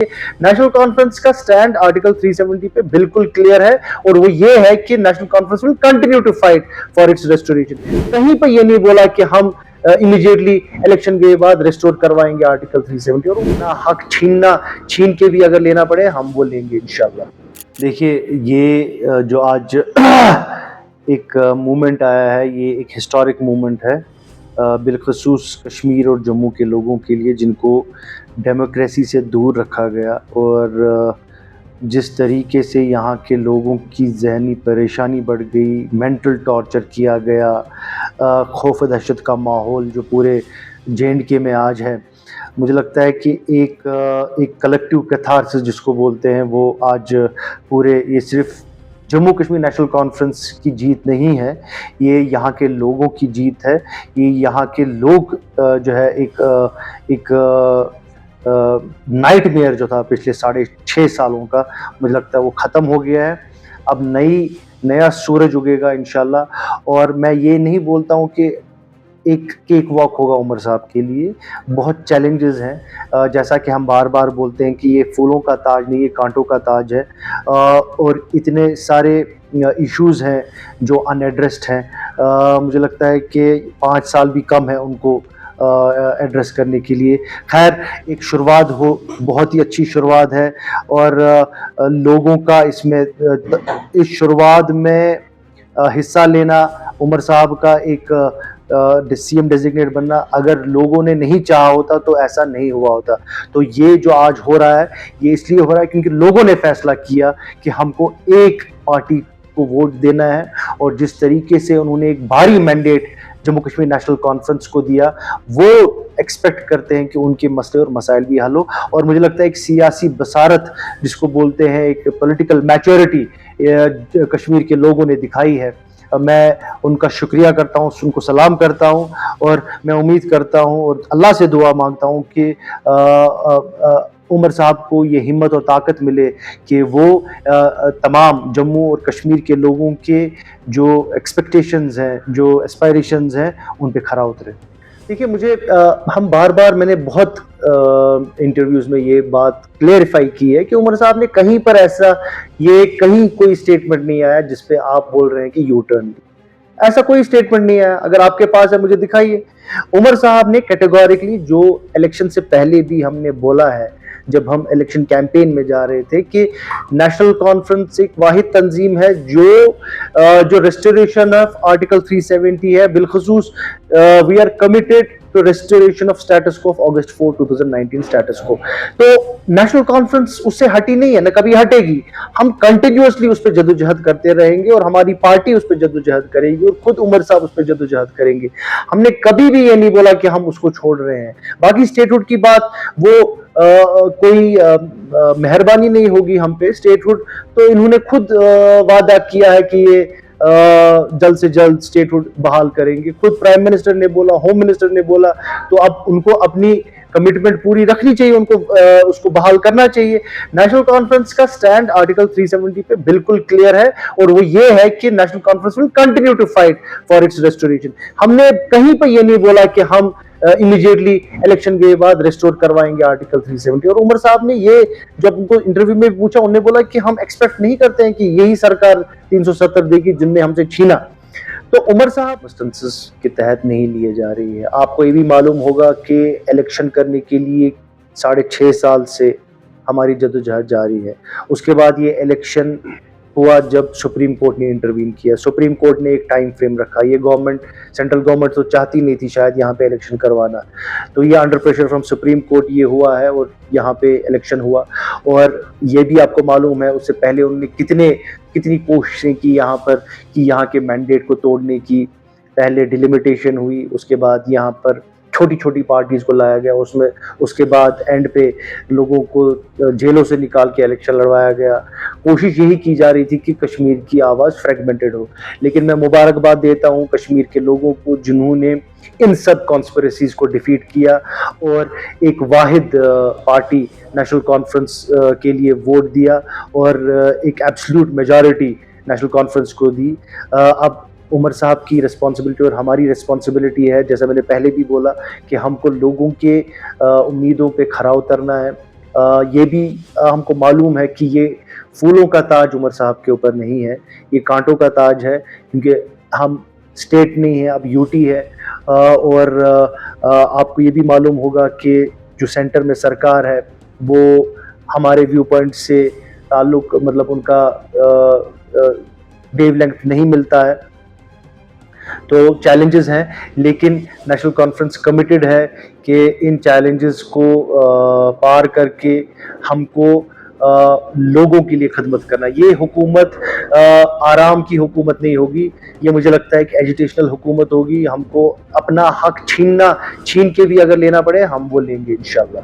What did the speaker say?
National conference का stand article 370 पे बिल्कुल क्लियर है और वो ये है कि National Conference will continue to fight for its restoration. कहीं पर ये नहीं बोला कि हम इमीडिएटली इलेक्शन के बाद रिस्टोर करवाएंगे आर्टिकल 370 और अपना हक छीन के भी अगर लेना पड़े हम वो लेंगे इंशाल्लाह। देखिए ये जो आज एक मूवमेंट आया है, ये एक हिस्टोरिक मूवमेंट है बिलखसूस कश्मीर और जम्मू के लोगों के लिए जिनको डेमोक्रेसी से दूर रखा गया और जिस तरीके से यहाँ के लोगों की ज़हनी परेशानी बढ़ गई, मेंटल टॉर्चर किया गया, खौफ दहशत का माहौल जो पूरे जे.एंड.के में आज है। मुझे लगता है कि एक कलेक्टिव कैथारसिस जिसको बोलते हैं वो आज पूरे ये सिर्फ जम्मू कश्मीर नेशनल कॉन्फ्रेंस की जीत नहीं है, ये यहाँ के लोगों की जीत है। ये यहाँ के लोग जो है एक नाइटमेयर जो था पिछले 6.5 सालों का, मुझे लगता है वो ख़त्म हो गया है। अब नया सूरज उगेगा इंशाल्लाह। और मैं ये नहीं बोलता हूँ कि एक केक वॉक होगा उमर साहब के लिए, बहुत चैलेंजेस हैं। जैसा कि हम बार बार बोलते हैं कि ये फूलों का ताज नहीं, ये कांटों का ताज है और इतने सारे इश्यूज़ हैं जो अनएड्रेस्ड हैं। मुझे लगता है कि 5 साल भी कम है उनको एड्रेस करने के लिए। खैर एक शुरुआत हो, बहुत ही अच्छी शुरुआत है और लोगों का इसमें इस शुरुआत में हिस्सा लेना, उमर साहब का एक सीएम डेजिग्नेट बनना, अगर लोगों ने नहीं चाहा होता तो ऐसा नहीं हुआ होता। तो ये जो आज हो रहा है ये इसलिए हो रहा है क्योंकि लोगों ने फैसला किया कि हमको एक पार्टी को वोट देना है और जिस तरीके से उन्होंने एक भारी mandate Jammu Kashmir national conference को दिया, वो एक्सपेक्ट करते हैं कि उनके मसले और मसाइल भी हल हो। और मुझे लगता है एक सियासी बसारत जिसको बोलते हैं, एक पॉलिटिकल मैच्योरिटी कश्मीर के लोगों ने दिखाई है। मैं उनका शुक्रिया करता हूँ, उनको सलाम करता हूँ और मैं उम्मीद करता हूँ और अल्लाह से दुआ मांगता हूँ कि उमर साहब को ये हिम्मत और ताकत मिले कि वो तमाम जम्मू और कश्मीर के लोगों के जो एक्सपेक्टेशंस हैं, जो एस्पायरेशंस हैं, उन पे खरा उतरे। देखिए मुझे हम बार बार मैंने बहुत इंटरव्यूज़ में ये बात क्लेरिफाई की है कि उमर साहब ने कहीं पर कहीं कोई स्टेटमेंट नहीं आया जिस पे आप बोल रहे हैं कि यू टर्न। ऐसा कोई स्टेटमेंट नहीं आया, अगर आपके पास है मुझे दिखाइए। उमर साहब ने कैटेगोरिकली, जो इलेक्शन से पहले भी हमने बोला है जब हम इलेक्शन कैंपेन में जा रहे थे, कि नेशनल कॉन्फ्रेंस एक वाहिद तंजीम है जो रेस्टोरेशन ऑफ आर्टिकल 370 है। बिलखसूस we are committed to restoration of status quo of August 4, 2019 status quo. तो नेशनल कॉन्फ्रेंस उससे हटी नहीं है, ना कभी हटेगी। हम कंटिन्यूअसली उस पर जदोजहद करते रहेंगे और हमारी पार्टी उस पर जदोजहद करेगी और खुद उमर साहब उस पर जदोजहद करेंगे। हमने कभी भी ये नहीं बोला कि हम उसको छोड़ रहे हैं। बाकी स्टेटहुड की बात, वो कोई मेहरबानी नहीं होगी हम पे। स्टेटहुड तो इन्होंने खुद वादा किया है कि ये जल्द से जल्द स्टेटहुड बहाल करेंगे। खुद प्राइम मिनिस्टर ने बोला, होम मिनिस्टर ने बोला, तो अब उनको अपनी कमिटमेंट पूरी रखनी चाहिए, उनको उसको बहाल करना चाहिए। नेशनल कॉन्फ्रेंस का स्टैंड आर्टिकल 370 पे बिल्कुल क्लियर है और वो ये है कि National Conference will continue to fight for its restoration. हमने कहीं पर ये नहीं बोला कि हम इमीडिएटली इलेक्शन के बाद रिस्टोर करवाएंगे आर्टिकल 370। और उमर साहब ने ये, जब उनको इंटरव्यू में पूछा, उन्होंने बोला कि हम एक्सपेक्ट नहीं करते हैं कि यही सरकार 370 देगी जिनने हमसे छीना। तो उमर साहब मस्टंसिस के तहत नहीं लिए जा रही है। आपको ये भी मालूम होगा कि इलेक्शन करने के लिए 6.5 साल से हमारी जदोजहद जारी है। उसके बाद ये इलेक्शन हुआ जब सुप्रीम कोर्ट ने इंटरवीन किया। सुप्रीम कोर्ट ने एक टाइम फ्रेम रखा। ये गवर्नमेंट, सेंट्रल गवर्नमेंट तो चाहती नहीं थी शायद यहाँ पे इलेक्शन करवाना, तो ये under pressure from supreme court ये हुआ है और यहाँ पे इलेक्शन हुआ। और ये भी आपको मालूम है उससे पहले उन्होंने कितनी कोशिशें की यहाँ पर, कि यहाँ के मैंडेट को तोड़ने की। पहले डिलिमिटेशन हुई, उसके बाद यहाँ पर छोटी छोटी पार्टीज को लाया गया, उसके बाद एंड पे लोगों को जेलों से निकाल के इलेक्शन लड़वाया गया। कोशिश यही की जा रही थी कि कश्मीर की आवाज़ फ्रेगमेंटेड हो। लेकिन मैं मुबारकबाद देता हूँ कश्मीर के लोगों को जिन्होंने इन सब कॉन्स्पिरेसीज को डिफीट किया और एक वाहिद पार्टी नेशनल कॉन्फ्रेंस के लिए वोट दिया और एक एब्सोल्यूट मेजॉरिटी नेशनल कॉन्फ्रेंस को दी। अब उमर साहब की रिस्पॉन्सिबिलिटी और हमारी रिस्पॉन्सिबिलिटी है, जैसा मैंने पहले भी बोला, कि हमको लोगों के उम्मीदों पे खरा उतरना है। ये भी हमको मालूम है कि ये फूलों का ताज उमर साहब के ऊपर नहीं है, ये कांटों का ताज है, क्योंकि हम स्टेट नहीं है, अब यूटी है। और आपको ये भी मालूम होगा कि जो सेंटर में सरकार है वो हमारे व्यू पॉइंट से ताल्लुक मतलब उनका वेवलेंथ नहीं मिलता है। तो चैलेंजेस हैं, लेकिन नेशनल कॉन्फ्रेंस कमिटेड है कि इन चैलेंजेस को पार करके हमको लोगों के लिए खदमत करना। ये हुकूमत आराम की हुकूमत नहीं होगी, ये मुझे लगता है कि एजुटेशनल हुकूमत होगी। हमको अपना हक छीन के भी अगर लेना पड़े हम वो लेंगे इंशाल्लाह।